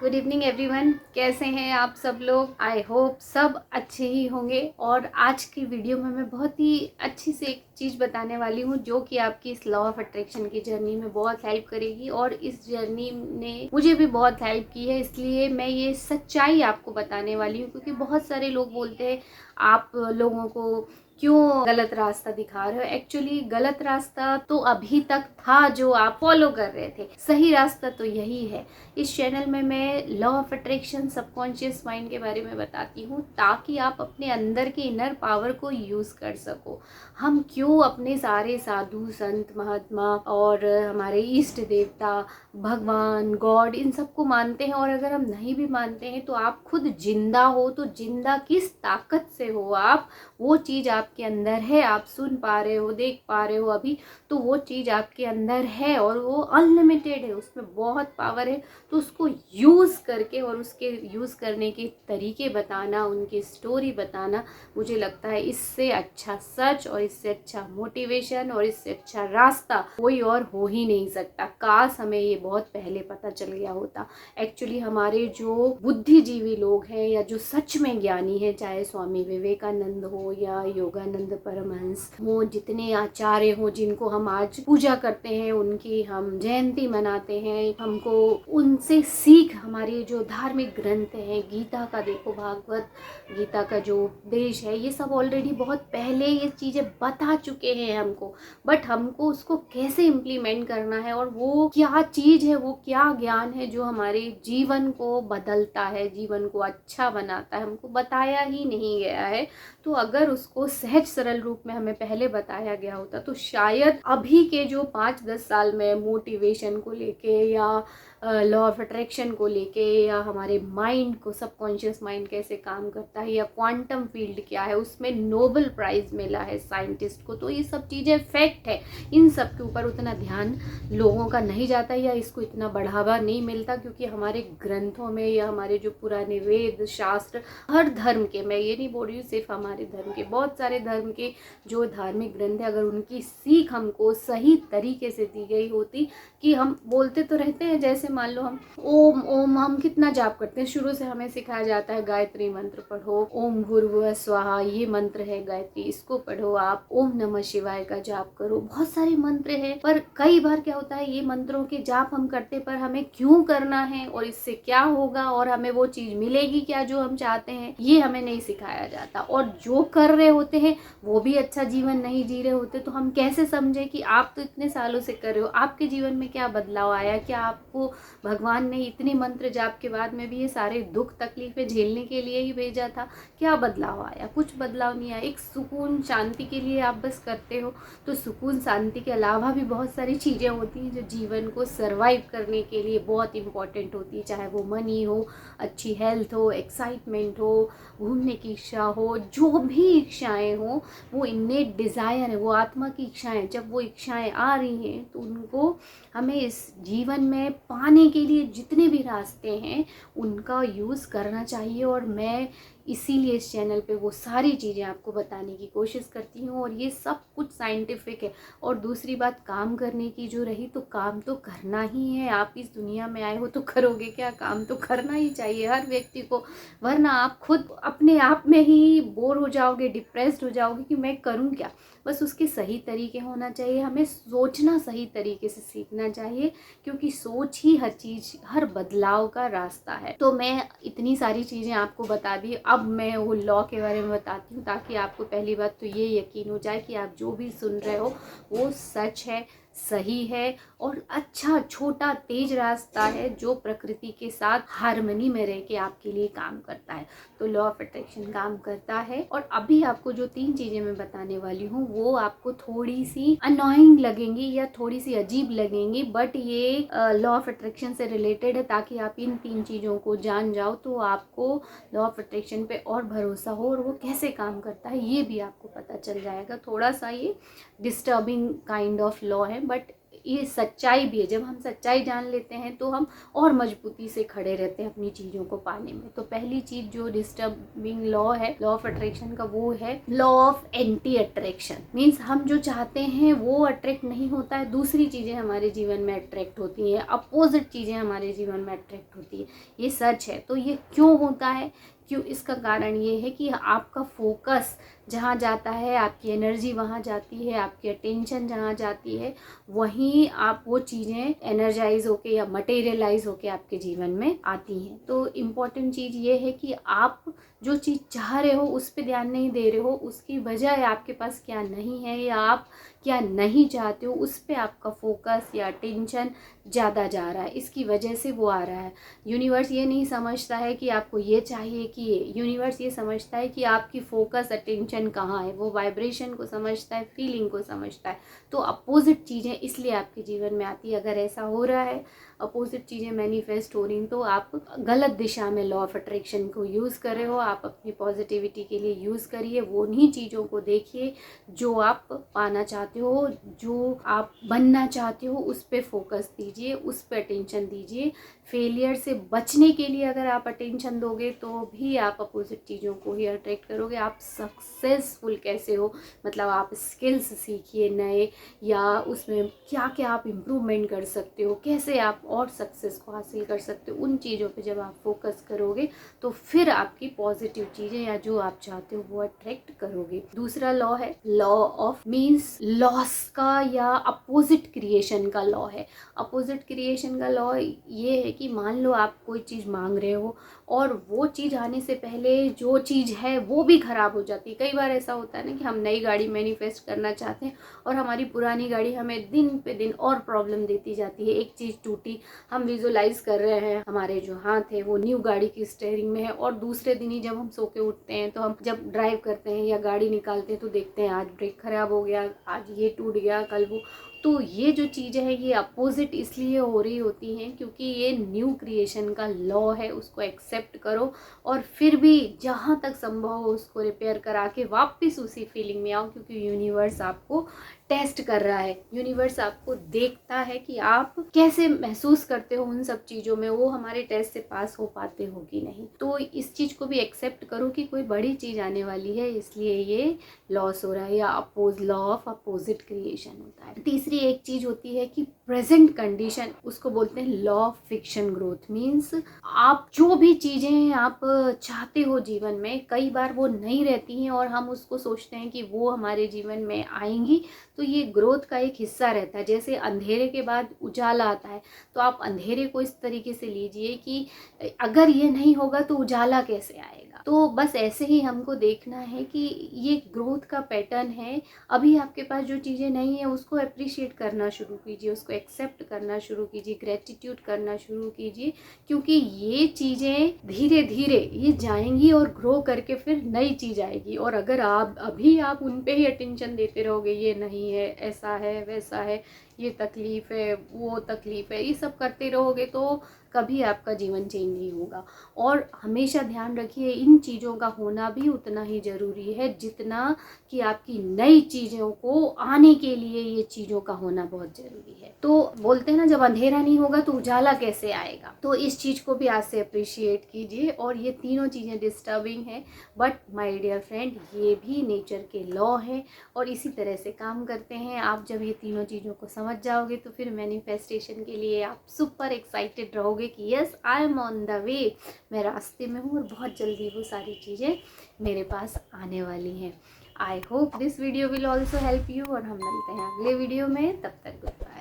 Good evening everyone, कैसे हैं आप सब लोग। आई होप सब अच्छे ही होंगे। और आज की वीडियो में मैं बहुत ही अच्छी से एक चीज़ बताने वाली हूँ जो कि आपकी इस लॉ ऑफ अट्रैक्शन की जर्नी में बहुत हेल्प करेगी। और इस जर्नी ने मुझे भी बहुत हेल्प की है, इसलिए मैं ये सच्चाई आपको बताने वाली हूँ। क्योंकि बहुत सारे लोग बोलते हैं आप लोगों को क्यों गलत रास्ता दिखा रहे हो। एक्चुअली गलत रास्ता तो अभी तक था जो आप फॉलो कर रहे थे, सही रास्ता तो यही है। इस चैनल में मैं law of attraction, subconscious mind के बारे में बताती हूँ ताकि आप अपने अंदर के इनर पावर को यूज़ कर सको। हम क्यों अपने सारे साधु संत महात्मा और हमारे इष्ट देवता भगवान गॉड इन सबको मानते हैं, और अगर हम नहीं भी मानते हैं तो आप खुद जिंदा हो, तो जिंदा किस ताकत से हो आप, वो चीज़ आपके अंदर है। आप सुन पा रहे हो, देख पा रहे हो अभी, तो वो चीज़ आपके अंदर है और वो अनलिमिटेड है, उसमें बहुत पावर है। तो उसको यूज़ करके और उसके यूज़ करने के तरीके बताना, उनकी स्टोरी बताना, मुझे लगता है इससे अच्छा सच और इससे अच्छा मोटिवेशन और इससे अच्छा रास्ता कोई और हो ही नहीं सकता। काश हमें ये बहुत पहले पता चल गया होता। एक्चुअली हमारे जो बुद्धिजीवी लोग हैं या जो सच में ज्ञानी है, चाहे स्वामी विवेकानंद हो या योगानंद परमहंस हो, जितने आचार्य हो जिनको हम आज पूजा करते हैं, उनकी हम जयंती मनाते हैं, हमको उनसे सीख, हमारे जो धार्मिक ग्रंथ हैं, गीता का देखो, भागवत गीता का जो उपदेश है, ये सब ऑलरेडी बहुत पहले ये चीज़ें बता चुके हैं हमको। बट हमको उसको कैसे इम्प्लीमेंट करना है और वो क्या चीज़ है, वो क्या ज्ञान है जो हमारे जीवन को बदलता है, जीवन को अच्छा बनाता है, हमको बताया ही नहीं गया है। तो अगर उसको सहज सरल रूप में हमें पहले बताया गया होता तो शायद अभी के जो 5-10 साल में मोटिवेशन को लेके या लॉ ऑफ अट्रैक्शन को लेके या हमारे माइंड को, सबकॉन्शियस माइंड कैसे काम करता है या क्वांटम फील्ड क्या है, उसमें नोबेल प्राइज मिला है साइंटिस्ट को। तो ये सब चीज़ें फैक्ट है, इन सब के ऊपर उतना ध्यान लोगों का नहीं जाता या इसको इतना बढ़ावा नहीं मिलता। क्योंकि हमारे ग्रंथों में या हमारे जो पुराने वेद शास्त्र, हर धर्म के, मैं ये नहीं बोल रही हूँ सिर्फ हमारे धर्म के, बहुत सारे धर्म के जो धार्मिक ग्रंथ है, अगर उनकी सीख हमको सही तरीके से दी गई होती, कि हम बोलते तो रहते हैं, जैसे मान लो हम ओम ओम हम कितना जाप करते हैं, शुरू से हमें सिखाया जाता है गायत्री मंत्र पढ़ो, ओम भूर्भुवः स्वाहा ये मंत्र है गायत्री, इसको पढ़ो आप, ओम नमः शिवाय का जाप करो, बहुत सारे मंत्र हैं। पर कई बार क्या होता है, ये मंत्रों के जाप हम करते, पर हमें क्यों करना है और इससे क्या होगा और हमें वो चीज मिलेगी क्या जो हम चाहते हैं, ये हमें नहीं सिखाया जाता। और जो कर रहे होते हैं वो भी अच्छा जीवन नहीं जी रहे होते, तो हम कैसे समझे कि आप तो इतने सालों से कर रहे हो, आपके जीवन में क्या बदलाव आया, क्या आपको भगवान ने इतने मंत्र जाप के बाद में भी ये सारे दुख तकलीफें झेलने के लिए ही भेजा था, क्या बदलाव आया? कुछ बदलाव नहीं आया। एक सुकून शांति के लिए आप बस करते हो। तो सुकून शांति के अलावा भी बहुत सारी चीज़ें होती हैं जो जीवन को सरवाइव करने के लिए बहुत इंपॉर्टेंट होती है, चाहे वो मनी हो, अच्छी हेल्थ हो, एक्साइटमेंट हो, घूमने की इच्छा हो, जो भी इच्छाएं हो, वो इन्नेट डिज़ायर है, वो आत्मा की इच्छाएं, जब वो इच्छाएं आ रही हैं तो उनको हमें इस जीवन में पाने के लिए जितने भी रास्ते हैं उनका यूज़ करना चाहिए। और मैं इसीलिए इस चैनल पे वो सारी चीज़ें आपको बताने की कोशिश करती हूँ, और ये सब कुछ साइंटिफिक है। और दूसरी बात, काम करने की जो रही, तो काम तो करना ही है। आप इस दुनिया में आए हो तो करोगे क्या? काम तो करना ही चाहिए हर व्यक्ति को, वरना आप खुद अपने आप में ही बोर हो जाओगे, डिप्रेस्ड हो जाओगे कि मैं करूँ क्या। बस उसके सही तरीके होना चाहिए, हमें सोचना सही तरीके से सीखना चाहिए, क्योंकि सोच ही हर चीज़, हर बदलाव का रास्ता है। तो मैं इतनी सारी चीज़ें आपको बता दी, अब मैं वो लॉ के बारे में बताती हूँ ताकि आपको पहली बात तो ये यकीन हो जाए कि आप जो भी सुन रहे हो वो सच है, सही है और अच्छा छोटा तेज रास्ता है जो प्रकृति के साथ हारमनी में रह के आपके लिए काम करता है। तो लॉ ऑफ अट्रैक्शन काम करता है। और अभी आपको जो 3 चीज़ें मैं बताने वाली हूँ वो आपको थोड़ी सी अनोइंग लगेंगी या थोड़ी सी अजीब लगेंगी, बट ये लॉ ऑफ अट्रैक्शन से रिलेटेड है, ताकि आप इन 3 चीज़ों को जान जाओ तो आपको लॉ ऑफ अट्रैक्शन पे और भरोसा हो और वो कैसे काम करता है ये भी आपको पता चल जाएगा। थोड़ा सा ये डिस्टर्बिंग काइंड ऑफ लॉ है, बट ये सच्चाई भी है। जब हम सच्चाई जान लेते हैं तो हम और मजबूती से खड़े रहते हैं अपनी चीज़ों को पाने में। तो पहली चीज़ जो डिस्टर्बिंग लॉ है लॉ ऑफ अट्रैक्शन का, वो है law of anti attraction. Means हम जो चाहते हैं वो अट्रैक्ट नहीं होता है, दूसरी चीज़ें हमारे जीवन में अट्रैक्ट होती हैं, अपोजिट चीज़ें हमारे जीवन में अट्रैक्ट होती है। ये सच है। तो ये क्यों होता है? क्यों? इसका कारण ये है कि आपका फोकस जहाँ जाता है, आपकी एनर्जी वहाँ जाती है, आपकी अटेंशन जहाँ जाती है, वहीं आप वो चीज़ें एनर्जाइज होके या मटेरियलाइज होके आपके जीवन में आती हैं। तो इम्पॉर्टेंट चीज़ ये है कि आप जो चीज़ चाह रहे हो उस पर ध्यान नहीं दे रहे हो, उसकी वजह आपके पास क्या नहीं है या आप क्या नहीं चाहते हो उस पर आपका फोकस या अटेंशन ज़्यादा जा रहा है, इसकी वजह से वो आ रहा है। यूनिवर्स ये नहीं समझता है कि आपको ये चाहिए कि ये, यूनिवर्स ये समझता है कि आपकी फोकस अटेंशन कहाँ है, वो वाइब्रेशन को समझता है, फीलिंग को समझता है। तो अपोजिट चीज़ें इसलिए आपके जीवन में आती है। अगर ऐसा हो रहा है, अपोजिट चीज़ें मैनिफेस्ट हो रही, तो आप गलत दिशा में लॉ ऑफ अट्रैक्शन को यूज़ कर रहे हो। आप अपनी पॉजिटिविटी के लिए यूज़ करिए, वो उन्हीं चीज़ों को देखिए जो आप पाना चाहते हो, जो आप बनना चाहते हो, उस पर फोकस दीजिए, उस पर अटेंशन दीजिए। फेलियर से बचने के लिए अगर आप अटेंशन दोगे तो भी आप अपोजिट चीज़ों को ही अट्रैक्ट करोगे। आप सक्सेसफुल कैसे हो, मतलब आप स्किल्स सीखिए नए, या उसमें क्या क्या आप इम्प्रूवमेंट कर सकते हो, कैसे आप और सक्सेस को हासिल कर सकते हो, उन चीज़ों पे जब आप फोकस करोगे तो फिर आपकी पॉजिटिव चीज़ें या जो आप चाहते हो वो अट्रैक्ट करोगे। दूसरा लॉ है लॉ ऑफ मीन्स लॉस का या अपोजिट क्रिएशन का लॉ है। अपोजिट क्रिएशन का लॉ ये है कि मान लो आप कोई चीज़ मांग रहे हो और वो चीज़ आने से पहले जो चीज़ है वो भी ख़राब हो जाती है। कई बार ऐसा होता है ना कि हम नई गाड़ी मैनिफेस्ट करना चाहते हैं और हमारी पुरानी गाड़ी हमें दिन पे दिन और प्रॉब्लम देती जाती है। एक चीज़ टूटी, हम विजुलाइज कर रहे हैं हमारे जो हाथ है वो न्यू गाड़ी की स्टीयरिंग में है, और दूसरे दिन ही जब हम सो के उठते हैं तो हम जब ड्राइव करते हैं या गाड़ी निकालते हैं तो देखते हैं आज ब्रेक ख़राब हो गया, आज ये टूट गया, कल वो। तो ये जो चीज़ें हैं ये अपोजिट इसलिए हो रही होती हैं क्योंकि ये न्यू क्रिएशन का लॉ है। उसको एक्सेप्ट करो और फिर भी जहाँ तक संभव हो उसको रिपेयर करा के वापस उसी फीलिंग में आओ, क्योंकि यूनिवर्स आपको टेस्ट कर रहा है। यूनिवर्स आपको देखता है कि आप कैसे महसूस करते हो उन सब चीज़ों में, वो हमारे टेस्ट से पास हो पाते हो कि नहीं। तो इस चीज़ को भी एक्सेप्ट करो कि कोई बड़ी चीज़ आने वाली है, इसलिए ये लॉस हो रहा है, या लॉ ऑफ अपोजिट क्रिएशन होता है। तीसरी एक चीज़ होती है कि प्रेजेंट कंडीशन, उसको बोलते हैं law of fiction growth. Means आप जो भी चीज़ें आप चाहते हो जीवन में, कई बार वो नहीं रहती हैं और हम उसको सोचते हैं कि वो हमारे जीवन में आएंगी। तो ये ग्रोथ का एक हिस्सा रहता है। जैसे अंधेरे के बाद उजाला आता है, तो आप अंधेरे को इस तरीके से लीजिए कि अगर ये नहीं होगा तो उजाला कैसे आएगा। तो बस ऐसे ही हमको देखना है कि ये ग्रोथ का पैटर्न है। अभी आपके पास जो चीज़ें नहीं है उसको अप्रिशिएट करना शुरू कीजिए, उसको एक्सेप्ट करना शुरू कीजिए, ग्रेटिट्यूड करना शुरू कीजिए, क्योंकि ये चीज़ें धीरे धीरे ये जाएंगी और ग्रो करके फिर नई चीज़ आएगी। और अगर आप उन पे ही अटेंशन देते रहोगे, ये नहीं है, ऐसा है, वैसा है, ये तकलीफ़ है, वो तकलीफ़ है, ये सब करते रहोगे तो कभी आपका जीवन चेंज नहीं होगा। और हमेशा ध्यान रखिए इन चीज़ों का होना भी उतना ही ज़रूरी है जितना कि आपकी नई चीज़ों को आने के लिए ये चीज़ों का होना बहुत ज़रूरी है। तो बोलते हैं ना, जब अंधेरा नहीं होगा तो उजाला कैसे आएगा। तो इस चीज़ को भी आज से अप्रिशिएट कीजिए। और ये तीनों चीज़ें डिस्टर्बिंग हैं, बट माय डियर फ्रेंड ये भी नेचर के लॉ है और इसी तरह से काम करते हैं। आप जब ये तीनों चीज़ों को समझ जाओगे तो फिर मैनिफेस्टेशन के लिए आप सुपर एक्साइटेड रहोगे कि yes I am on the way, मैं रास्ते में हूँ और बहुत जल्दी वो सारी चीज़ें मेरे पास आने वाली हैं। I hope this video will also help you और हम मिलते हैं अगले वीडियो में। तब तक गुड बाय।